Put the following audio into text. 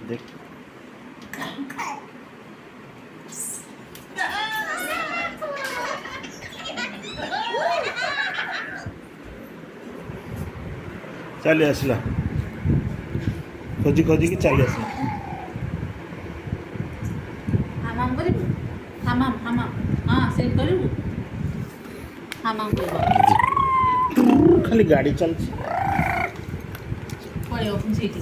देख चली आसला खोजी खोजी की चली आसला हामाम करिबु हामाम हामाम हाँ से करिबु हामाम करिबु खाली गाड़ी चलती पळेओ ସେଇଠି